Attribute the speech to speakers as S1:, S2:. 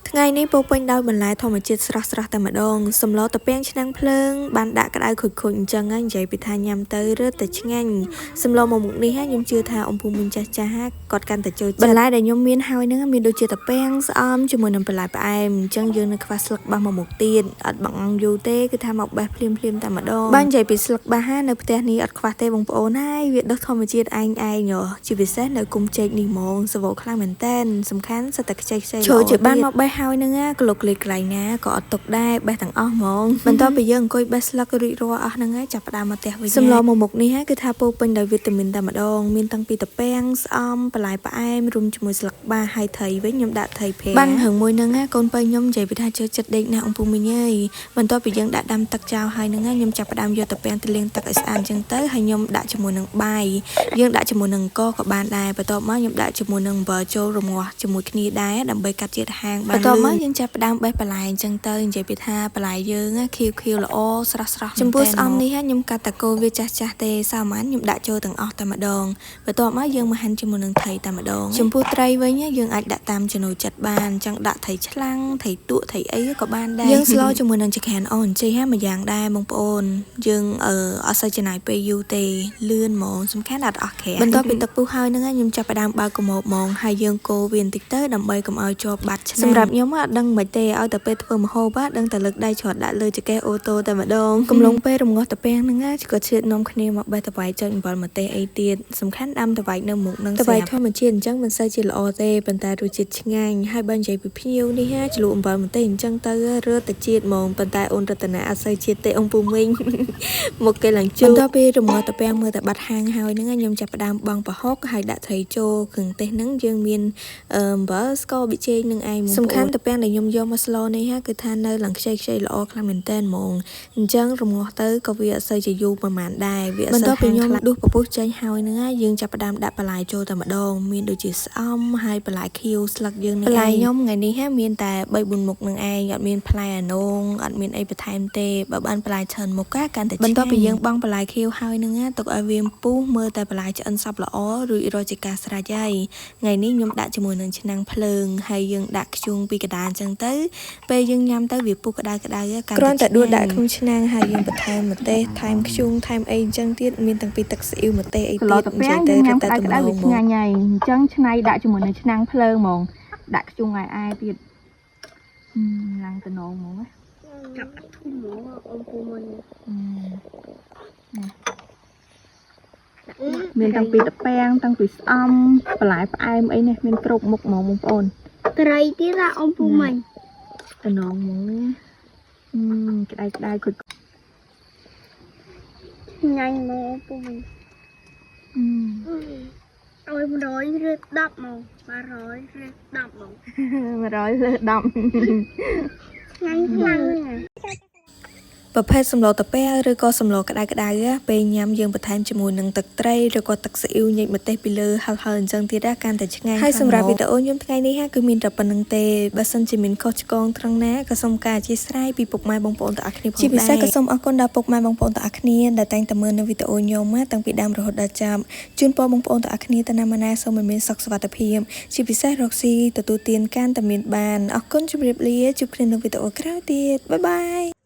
S1: ថ្ងៃនេះពោពេញដោយបន្លែធម្មជាតិស្រស់ៗតែម្ដងសម្លតាពាំងឆ្នាំងភ្លើងបានដាក់ក្តៅខូចៗអញ្ចឹងហើយនិយាយពីថាញ៉ាំទៅរឹតតែឆ្ងាញ់សម្លមកមុខនេះខ្ញុំជឿថាអំពូមិញចាស់គាត់កាន់តែចូលចិត្តបន្លែដែលខ្ញុំមានហើយហ្នឹងមានដូចជាតាពាំងស្អំជាមួយនឹងបន្លែផ្អែមអញ្ចឹងយើងនៅខ្វះស្លឹកបាសមកមុខទៀតអត់បង្អង់យូរទេគឺថាមកបេះភ្លាមតែម្ដងបើនិយាយពីស្លឹកបាសនៅផ្ទះនេះអត់ខ្វះទេបងប្អូនហើយវាដុះធម្មជាតិឯងជាពិសេសនៅគុំចេកនេះហ្មងសវោខ្លាំងមែនតែនសំខាន់សិតតែខ្ចីចូលជាបានមកបេះហើយហ្នឹងក្លុកលេខកន្លែងណាក៏អត់ទុកដែរបេះទាំងអស់ហ្មងបន្ទាប់ពីយើងអង្គុយបេះស្លឹករួចរាល់អស់ហ្នឹងហើយចាប់ផ្ដើមមកផ្ទះវិញសម្លមកមុខនេះគឺថាពោពេញដោយវីតាមីនតែម្ដងមានតាំងពីតាពាំងស្អំបន្លែផ្អែមរួមជាមួយស្លឹកបាសហើយត្រីវិញខ្ញុំដាក់ត្រីភេបាំងហឹងមួយហ្នឹងកូនបើខ្ញុំនិយាយពីថាចូលចិត្តដេកណាស់អំពូមិញអើយបន្ទាប់ពីយើងដាក់ដាំទឹកចោលហើយហ្នឹងខ្ញុំចាប់ផ្ដើមយកតាពាំងទៅលាងទឹកឲ្យស្អាតអញ្ចឹងទៅហើយខ្ញុំដាក់ជាមួយនឹងបាយយើងដាក់ជាមួយនឹងអង្គក៏បានដែរបន្ទាប់មកខ្ញុំដាក់ជាមួយនឹងអំបិលចូលរងាស់ជាមួយគ្នាដែរដើម្បីកាត់ជាតិហាងបានបន្ទាប់មកយើងចាប់ផ្ដើមបេះបន្លែអញ្ចឹងទៅនិយាយពីថាបន្លែយើងខៀវល្អស្រស់ចំពោះស្អំនេះខ្ញុំកាត់តកូរវាចាស់ទេសាមញ្ញខ្ញុំដាក់ចូលទាំងអស់តែម្ដងបន្ទាប់មកយើងមកហាន់ជាមួយនឹងត្រីតែម្ដងចំពោះត្រីវិញយើងអាចដាក់តាមចំណូលចិត្តបានអញ្ចឹងដាក់ត្រីឆ្លាំងត្រីទក់ត្រីអីក៏បានដែរយើងស្លជាមួយនឹងចក្រានអូនជីមួយយ៉ាងដែរបងប្អូនយើងអត់សូវចំណាយពេលយូរទេលឿនហ្មងសំខាន់អត់អស់ក្រាបន្ទាប់ពីទឹកពុះហើយហ្នឹងខ្ញុំចាប់ផ្ដើមបើកកម៉ូបហ្មងហើយយើងកូរវាបន្តិចទៅដើម្បីកុំឲ្យជាប់បាត់ឆ្នាំសម្រាប់ខ្ញុំអត់ដឹងមិនទេឲ្យតែពេលធ្វើម្ហូបដឹងតែលើកដៃច្រត់ដាក់លើចង្កេះអូតូតែម្ដងកំឡុងពេលរងាស់តាពាំងហ្នឹងក៏ឈៀតនំគ្នាមកបេះតវ៉ៃចុចអំបិលម្ទេសអីទៀតសំខាន់ដាំតវ៉ៃនៅមុខហ្នឹងតវ៉ៃធម្មជាតិអញ្ចឹងមិនសូវជាល្អទេប៉ុន្តែរសជាតិឆ្ងាញ់ហើយបើនិយាយពីភ្ញៀវនេះជ្រលក់អំបិលម្ទេសអញ្ចឹងទៅរត់តែជាតិហ្មងប៉ុន្តែអូនរតនាអត់សូវជាតិទេអង្គពូមិញមកគេឡើងជូរបន្ទាប់ពីរងាស់តាពាំងមើលតែបាត់ហាងហើយហ្នឹងខ្ញុំចាប់ផ្ដើមបង់ប្រហុកហើយដាក់ត្រីចូលគ្រឿងទេសហ្នឹងយើងមានអំបិលស្ករប៊ីចេងនឹងឯងសំខាន់តាពាំងដែលខ្ញុំយកមកស្លនេះគឺថានៅឡើងខ្ចីល្អខ្លាំងមែនតើហ្មងអញ្ចឹងរងាស់ទៅក៏វាអត់សូវជាយូរប្រហែលដែរវាអត់សូវហាងខ្លាំងដួសពពុះចេញហើយហ្នឹងយើងចាប់ផ្ដើមដាក់បន្លែចូលតែម្ដងមានដូចជាស្អំហើយបន្លែខៀវស្លឹកយើងនេះបន្លែខ្ញុំថ្ងៃនេះមានតែ3-4មុខនឹងឯងអត់មានផ្លែអានោងអត់មានអីបន្ថែមទេបើបានបន្លែច្រើនមុខកាន់តែឆ្ងាញ់បន្ទាប់ពីយើងបង់បន្លែខៀវហើយហ្នឹងទុកឲ្យវាពុះមើលតែបន្លែឆ្អិនសព្វល្អរួចរាល់ជាការស្រេចហើយថ្ងៃនេះខ្ញុំដាក់ជាមួយនឹងឆ្នាំងភ្លើងហើយយើងដាក់ខ្ជូងពីកណ្ដាលអញ្ចឹងទៅពេលយើងញ៉ាំទៅវាពុះក្តៅកាន់តែគ្រាន់តែដួសដាក់ក្នុងឆ្នាំងហើយយើងបន្ថែមម្ទេសថែមខ្ជូងថែមអីអញ្ចឹងទៀតមានតាំងពីទឹកម្សៅម្ទេសអីទៀតអញ្ចឹងទៅរត់តែទំនងមកឆ្ងាញ់ហើយអញ្ចឹងឆ្នៃដាក់ជាមួយនឹងឆ្នាំងភ្លើងហ្មងដាក់ខ្ជូងឲ្យអាយទៀតឡើងតំណងហ្មងណាចាប់អត់ធំហ្មងអូនពូមិញមានតាំងពីតាពាំងតាំងពីស្អំបន្លែផ្អែមអីនេះមានគ្រប់មុខហ្មងបងប្អូន
S2: ត្រីទៀតអូនពូមិញ
S1: តំណងហ្មងណាក្តៅខូច
S2: ញ៉ាញ់មកពូមិញឲ្យ100ឬ10មក100ឬ10មក
S1: 100ឬ10
S2: ញ៉ាញ់ខ្លាំងណាស់
S1: ប្រភេទសម្លតាពាំងឬក៏សម្លក្តៅពេលញ៉ាំយើងបន្ថែមជាមួយនឹងទឹកត្រីឬក៏ទឹកស៊ីអ៊ីវញែកម្ទេសពីលើហឹរអញ្ចឹងទៀតកាន់តែឆ្ងាញ់ហើយសម្រាប់វីដេអូខ្ញុំថ្ងៃនេះគឺមានតែប៉ុណ្្នឹងទេបើសិនជាមានខុសឆ្គងត្រង់ណាក៏សូមការអធិស្ឋានពីពុកម៉ែបងប្អូនទាំងអស់គ្នាផងដែរជាពិសេសក៏សូមអរគុណដល់ពុកម៉ែបងប្អូនទាំងអស់គ្នាដែលតែងតែមើលនៅវីដេអូខ្ញុំតាំងពីដើមរហូតដល់ចប់ជូនពរបងប្អូនទាំងអស់គ្នាទៅណាមកណាសូមមានសុខសុវត្ថិភាពជាពិសេសរកស៊ីទទួលទានកាន់តែមានបានអរគុណជម្រាបលាជួបគ្នានៅវីដេអូក្រោយទៀតបាយ